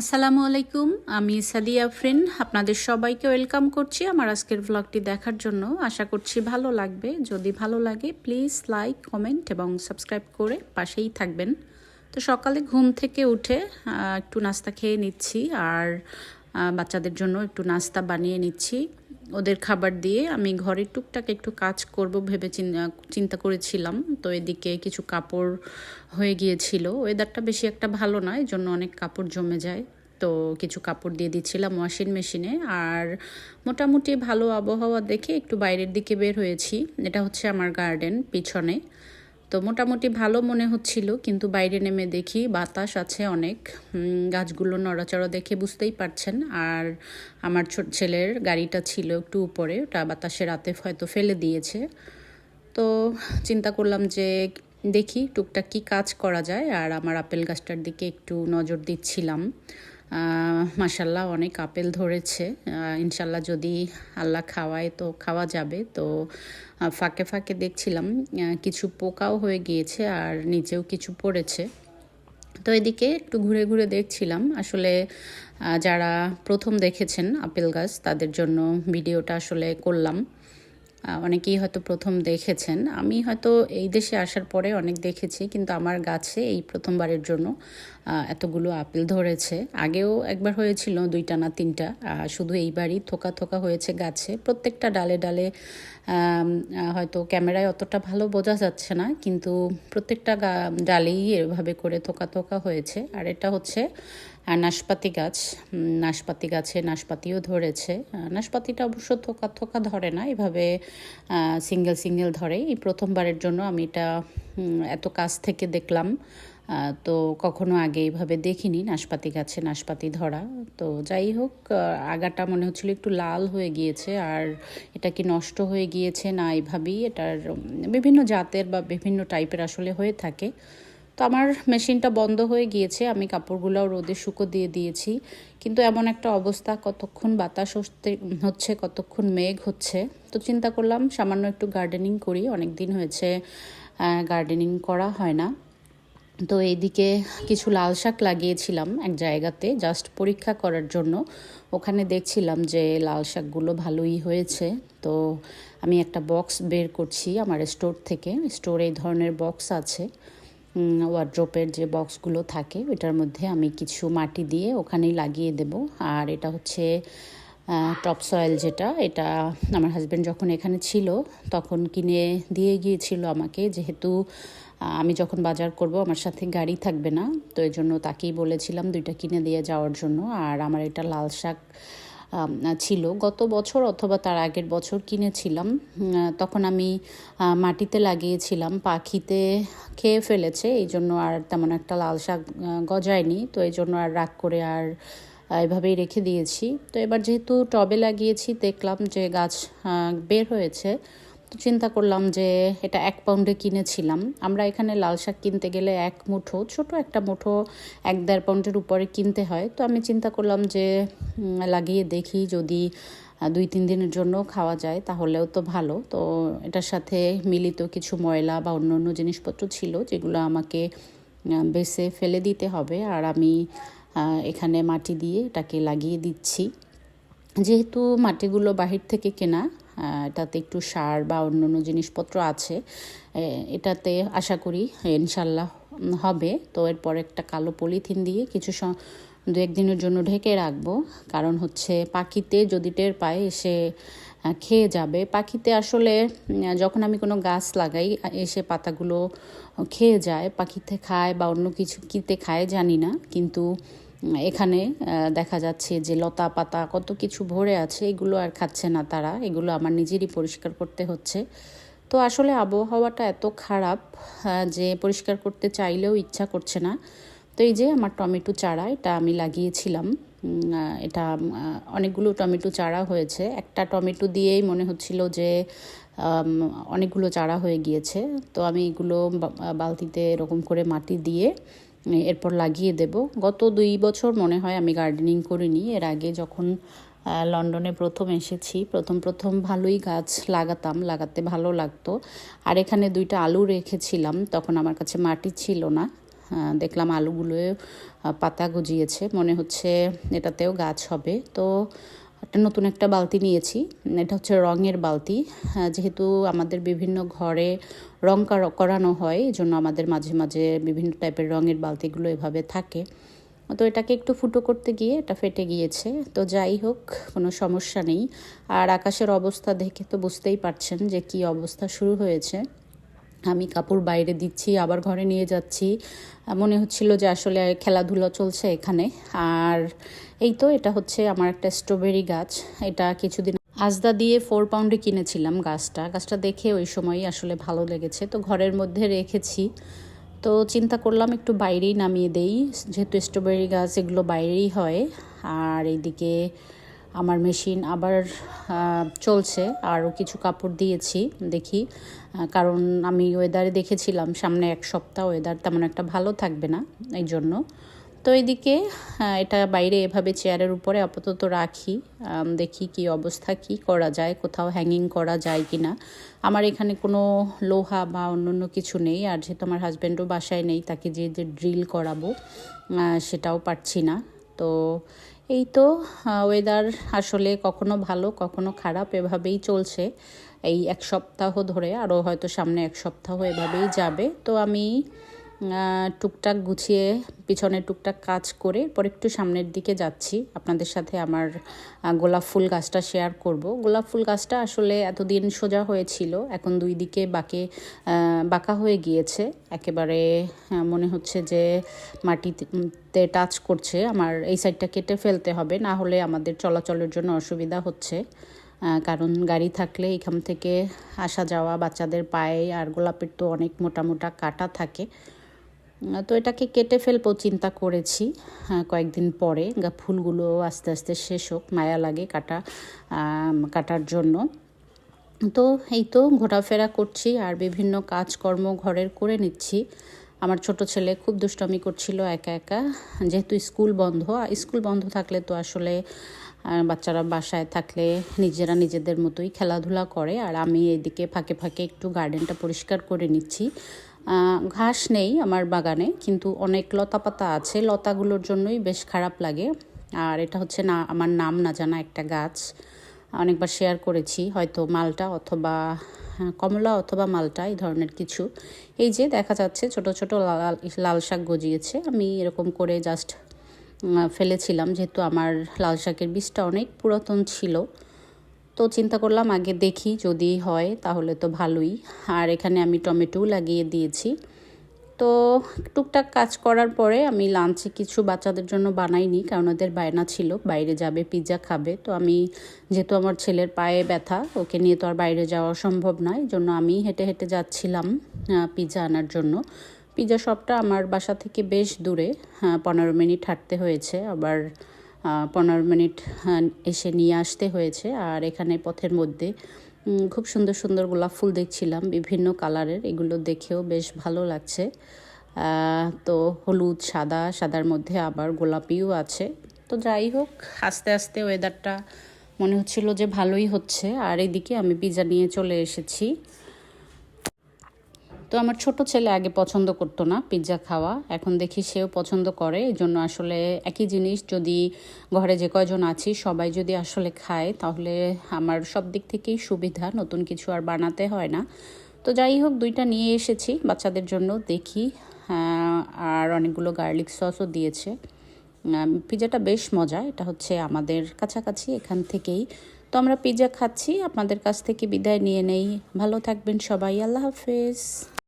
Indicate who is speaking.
Speaker 1: আসসালামু আলাইকুম, আমি সাদিয়া আফরিন। আপনাদের সবাইকে ওয়েলকাম করছি আমার আজকের ভ্লগটি দেখার জন্য। আশা করছি ভালো লাগবে। যদি ভালো লাগে প্লিজ লাইক, কমেন্ট এবং সাবস্ক্রাইব করে পাশেই থাকবেন। তো সকালে ঘুম থেকে উঠে একটু নাস্তা খেয়ে নিচ্ছি আর বাচ্চাদের জন্য একটু নাস্তা বানিয়ে নিচ্ছি। ওদের খাবার দিয়ে আমি ঘরের টুকটাক একটু কাজ করব ভেবে চিন্তা করেছিলাম। তো এদিকে কিছু কাপড় হয়ে গিয়েছিল, ওয়েদারটা বেশি একটা ভালো নয়, এই জন্য অনেক কাপড় জমে যায়। তো কিছু কাপড় দিয়ে দিচ্ছিলাম ওয়াশিং মেশিনে। আর মোটামুটি ভালো আবহাওয়া দেখে একটু বাইরের দিকে বের হয়েছি। এটা হচ্ছে আমার গার্ডেন পিছনে। তো মোটামুটি ভালো মনে হচ্ছিল, কিন্তু বাইরে নেমে দেখি বাতাস আছে অনেক। গাছগুলো নড়াচড়া দেখে বুঝতেই পারছেন। আর আমার ছোট ছেলের গাড়িটা ছিল একটু উপরে, ওটা বাতাসে রাতে হয়তো ফেলে দিয়েছে। তো চিন্তা করলাম যে দেখি টুকটাক কী কাজ করা যায়। আর আমার আপেল গাছটার দিকে একটু নজর দিচ্ছিলাম। মাশাল্লাহ অনেক আপেল ধরেছে। ইনশাল্লাহ যদি আল্লাহ খাওয়ায় তো খাওয়া যাবে। তো ফাঁকে ফাঁকে দেখছিলাম কিছু পোকাও হয়ে গিয়েছে আর নিচেও কিছু পড়েছে। তো এদিকে একটু ঘুরে ঘুরে দেখছিলাম। আসলে যারা প্রথম দেখেছেন আপেল গাছ তাদের জন্য ভিডিওটা আসলে করলাম। অনেকেই হয়তো প্রথম দেখেছেন। আমি হয়তো এই দেশে আসার পরে অনেক দেখেছি, কিন্তু আমার গাছে এই প্রথমবারের জন্য এতগুলো আপেল ধরেছে। আগেও একবার হয়েছিল 2টা না 3টা, শুধু এইবারই থোকা থোকা হয়েছে গাছে। প্রত্যেকটা ডালে ডালে হয়তো ক্যামেরায় অতটা ভালো বোঝা যাচ্ছে না, কিন্তু প্রত্যেকটা ডালেই এভাবে করে থোকা থোকা হয়েছে। আর এটা হচ্ছে নাশপাতি গাছ। নাশপাতি গাছে নাশপাতিও ধরেছে। নাশপাতিটা অবশ্য থোকা থোকা ধরে না, এভাবে সিঙ্গেল সিঙ্গেল ধরে। এই প্রথমবারের জন্য আমি এটা এত কাছ থেকে দেখলাম। তো কখনো আগে এইভাবে দেখিনি নাশপাতি গাছে নাশপাতি ধরা। তো যাই হোক, আগাটা মনে হচ্ছিল একটু লাল হয়ে গিয়েছে। আর এটা কি নষ্ট হয়ে গিয়েছে না, এইভাবেই এটার বিভিন্ন জাতের বা বিভিন্ন টাইপের আসলে হয়ে থাকে। তো আমার মেশিনটা বন্ধ হয়ে গিয়েছে, আমি কাপড়গুলোও রোদে শুকো দিয়ে দিয়েছি। কিন্তু এমন একটা অবস্থা, কতক্ষণ বাতাস হচ্ছে, কতক্ষণ মেঘ হচ্ছে। তো চিন্তা করলাম সামান্য একটু গার্ডেনিং করি, অনেক দিন হয়েছে গার্ডেনিং করা হয় না। তো এইদিকে কিছু লাল শাক লাগিয়েছিলাম এক জায়গাতে জাস্ট পরীক্ষা করার জন্য। ওখানে দেখছিলাম যে লাল শাকগুলো ভালোই হয়েছে। তো আমি একটা বক্স বের করছি আমার স্টোরে এই ধরনের বক্স আছে। ওয়ার্ড্রোপের যে বক্সগুলো থাকে ওইটার মধ্যে আমি কিছু মাটি দিয়ে ওখানেই লাগিয়ে দেব। আর এটা হচ্ছে টপ সয়েল, যেটা এটা আমার হাজব্যান্ড যখন এখানে ছিল তখন কিনে দিয়ে গিয়েছিল আমাকে। যেহেতু আমি যখন বাজার করব আমার সাথে গাড়ি থাকবে না, তো এই জন্য তাকেই বলেছিলাম 2টা কিনে দিয়ে যাওয়ার জন্য। আর আমার এটা লাল শাক ছিল গত বছর অথবা তার আগের বছর কিনেছিলাম। তখন আমি মাটিতে লাগিয়েছিলাম, পাখিতে খেয়ে ফেলেছে, এই জন্য আর তেমন একটা লাল শাক গজায়নি। তো এই জন্য আর রাগ করে আর এভাবেই রেখে দিয়েছি। তো এবার যেহেতু টবে লাগিয়েছি, দেখলাম যে গাছ বের হয়েছে। তো চিন্তা করলাম যে এটা 1 পাউন্ডে কিনেছিলাম। আমরা এখানে লাল শাক কিনতে গেলে এক মুঠো, ছোট একটা মুঠো 1-1.5 পাউন্ডের উপরে কিনতে হয়। তো আমি চিন্তা করলাম যে লাগিয়ে দেখি, যদি 2-3 দিনের জন্য খাওয়া যায় তাহলেও তো ভালো। তো এটার সাথে মিলিত কিছু ময়লা বা অন্য অন্য জিনিসপত্র ছিল যেগুলো আমাকে বেছে ফেলে দিতে হবে। আর আমি এখানে মাটি দিয়ে এটাকে লাগিয়ে দিচ্ছি। যেহেতু মাটিগুলো বাহির থেকে কেনা, এটাতে একটু সার বা অন্য অন্য জিনিসপত্র আছে, এটাতে আশা করি ইনশাল্লাহ হবে। তো এরপর একটা কালো পলিথিন দিয়ে কিছু 2-1 দিনের জন্য ঢেকে রাখবো। কারণ হচ্ছে পাখিতে যদি টের পায় এসে খেয়ে যাবে। পাখিতে আসলে যখন আমি কোনো গাছ লাগাই এসে পাতাগুলো খেয়ে যায়, পাখিতে খায় বা অন্য কিছু কিতে খায় জানি না, কিন্তু এখানে দেখা যাচ্ছে যে লতা পাতা কত কিছু ভরে আছে, এগুলো আর খাচ্ছে না তারা, এগুলো আমার নিজেরই পরিষ্কার করতে হচ্ছে। তো আসলে আবহাওয়াটা এত খারাপ যে পরিষ্কার করতে চাইলেও ইচ্ছা করছে না। তো এই যে আমার টমেটো চারা, এটা আমি লাগিয়েছিলাম। এটা অনেকগুলো টমেটো চারা হয়েছে। একটা টমেটো দিয়েই মনে হচ্ছিল যে অনেকগুলো চারা হয়ে গিয়েছে। তো আমি এগুলো বালতিতে এরকম করে মাটি দিয়ে এরপর লাগিয়ে দেব। গত 2 বছর মনে হয় আমি গার্ডেনিং করিনি। এর আগে যখন লন্ডনে প্রথম এসেছি, প্রথম ভালোই গাছ লাগাতে ভালো লাগতো। আর এখানে 2টা আলু রেখেছিলাম, তখন আমার কাছে মাটি ছিল না। দেখলাম আলুগুলো পাতা গজিয়েছে, মনে হচ্ছে এটাতেও গাছ হবে। তো নতুন একটা বালতি নিয়েছি, এটা হচ্ছে রঙের বালতি। যেহেতু আমাদের বিভিন্ন ঘরে রং করানো হয়, এই জন্য আমাদের মাঝে মাঝে বিভিন্ন টাইপের রঙের বালতিগুলো এভাবে থাকে। তো এটাকে একটু ফুটো করতে গিয়ে এটা ফেটে গিয়েছে, তো যাই হোক কোনো সমস্যা নেই। আর আকাশের অবস্থা দেখে তো বুঝতেই পারছেন যে কি অবস্থা শুরু হয়েছে। আমি কাপড় বাইরে দিচ্ছি, আবার ঘরে নিয়ে যাচ্ছি, মনে হচ্ছিল যে আসলে খেলাধুলা চলছে এখানে। আর এই তো এটা হচ্ছে আমার একটা স্ট্রবেরি গাছ। এটা কিছুদিন আজদা দিয়ে 4 পাউন্ডে কিনেছিলাম গাছটা দেখে ওই সময়ই আসলে ভালো লেগেছে, তো ঘরের মধ্যে রেখেছি। তো চিন্তা করলাম একটু বাইরেই নামিয়ে দেই, যেহেতু স্ট্রবেরি গাছ এগুলো বাইরেই হয়। আর এইদিকে আমার মেশিন আবার চলছে, আরও কিছু কাপড় দিয়েছি দেখি, কারণ আমি ওয়েদারে দেখেছিলাম সামনে 1 সপ্তাহ ওয়েদার তেমন একটা ভালো থাকবে না, এই জন্য। তো এইদিকে এটা বাইরে এভাবে চেয়ারের উপরে আপাতত রাখি, দেখি কি অবস্থা, কি করা যায়, কোথাও হ্যাঙ্গিং করা যায় কি না। আমার এখানে কোনো লোহা বা অন্য কিছু নেই, আর যেহেতু আমার হাজব্যান্ডও বাসায় নেই, তাকে যে ড্রিল করাবো সেটাও পারছি না। তো এই তো ওয়েদার আসলে কখনো ভালো কখনো খারাপ, এভাবেই চলছে এই 1 সপ্তাহ ধরে, আরও হয়তো সামনে 1 সপ্তাহ এভাবেই যাবে। তো আমি টুকটাক গুছিয়ে পিছনে টুকটাক কাজ করে পরে একটু সামনের দিকে যাচ্ছি, আপনাদের সাথে আমার গোলাপ ফুল গাছটা শেয়ার করব। গোলাপ ফুল গাছটা আসলে এতদিন সোজা হয়েছিল, এখন 2 দিকে বাঁকা হয়ে গিয়েছে একেবারে, মনে হচ্ছে যে মাটিতে টাচ করছে। আমার এই সাইডটা কেটে ফেলতে হবে, না হলে আমাদের চলাচলের জন্য অসুবিধা হচ্ছে, কারণ গাড়ি থাকলে এখান থেকে আসা যাওয়া, বাচ্চাদের পায়ে আর গোলাপের তো অনেক মোটা মোটা কাঁটা থাকে। তো এটাকে কেটে ফেলবো চিন্তা করেছি কয়েকদিন পরে, ফুলগুলো আস্তে আস্তে শেষ হোক, মায়া লাগে কাটার জন্য। তো এই তো ঘোরাফেরা করছি আর বিভিন্ন কাজকর্ম ঘরের করে নিচ্ছি। আমার ছোট ছেলে খুব দুষ্টামি করছিল একা একা, যেহেতু স্কুল বন্ধ থাকলে তো আসলে বাচ্চারা বাসায় থাকলে নিজেরা নিজেদের মতোই খেলাধুলা করে, আর আমি এদিকে ফাঁকে ফাঁকে একটু গার্ডেনটা পরিষ্কার করে নিচ্ছি। ঘাস নেই আমার বাগানে, কিন্তু অনেক লতাপাতা আছে, লতাগুলোর জন্যই বেশ খারাপ লাগে। আর এটা হচ্ছে না আমার নাম না জানা একটা গাছ, অনেকবার শেয়ার করেছি, হয়তো মালটা অথবা কমলা অথবা মালটা এই ধরনের কিছু। এই যে দেখা যাচ্ছে ছোট ছোট লাল শাক গজিয়েছে, আমি এরকম করে জাস্ট ফেলেছিলাম, যেহেতু আমার লাল শাকের বীজটা অনেক পুরাতন ছিল। তো চিন্তা করলাম আগে দেখি, যদি হয় তাহলে তো ভালোই। আর এখানে আমি টমেটোও লাগিয়ে দিয়েছি। তো টুকটাক কাজ করার পরে আমি লাঞ্চে কিছু বাচ্চাদের জন্য বানাইনি, কারণ ওদের বায়না ছিল বাইরে যাবে, পিৎজা খাবে। তো আমি যেহেতু আমার ছেলের পায়ে ব্যথা, ওকে নিয়ে তো আর বাইরে যাওয়া সম্ভব নয়, এই জন্য আমি হেঁটে হেঁটে যাচ্ছিলাম পিৎজা আনার জন্য। পিৎজা শপটা আমার বাসা থেকে বেশ দূরে, 15 মিনিট হাঁটতে হয়েছে, আবার 15 মিনিট এসে নিয়ে আসতে হয়েছে। আর এখানে পথের মধ্যে খুব সুন্দর সুন্দর গোলাপ ফুল দেখছিলাম বিভিন্ন কালারের, এগুলো দেখেও বেশ ভালো লাগছে। তো হলুদ, সাদার মধ্যে আবার গোলাপিও আছে। তো যাই হোক, আস্তে আস্তে ওয়েদারটা মনে হচ্ছিল যে ভালোই হচ্ছে। আর এদিকে আমি পিৎজা নিয়ে চলে এসেছি। তো আমার ছোট ছেলে আগে পছন্দ করতো না পিৎজা খাওয়া, এখন দেখি সেও পছন্দ করে। এই জন্য আসলে একই জিনিস যদি ঘরে যে কয়জন আছি সবাই যদি আসলে খায়, তাহলে আমার সব দিক থেকেই সুবিধা, নতুন কিছু আর বানাতে হয় না। তো যাই হোক, 2টা নিয়ে এসেছি বাচ্চাদের জন্য, দেখি। আর অনেকগুলো গার্লিক সসও দিয়েছে। পিৎজাটা বেশ মজা, এটা হচ্ছে আমাদের কাছাকাছি এখান থেকেই। তো আমরা পিৎজা খাচ্ছি, আপনাদের কাছ থেকে বিদায় নিয়ে নেই। ভালো থাকবেন সবাই, আল্লাহ হাফেজ।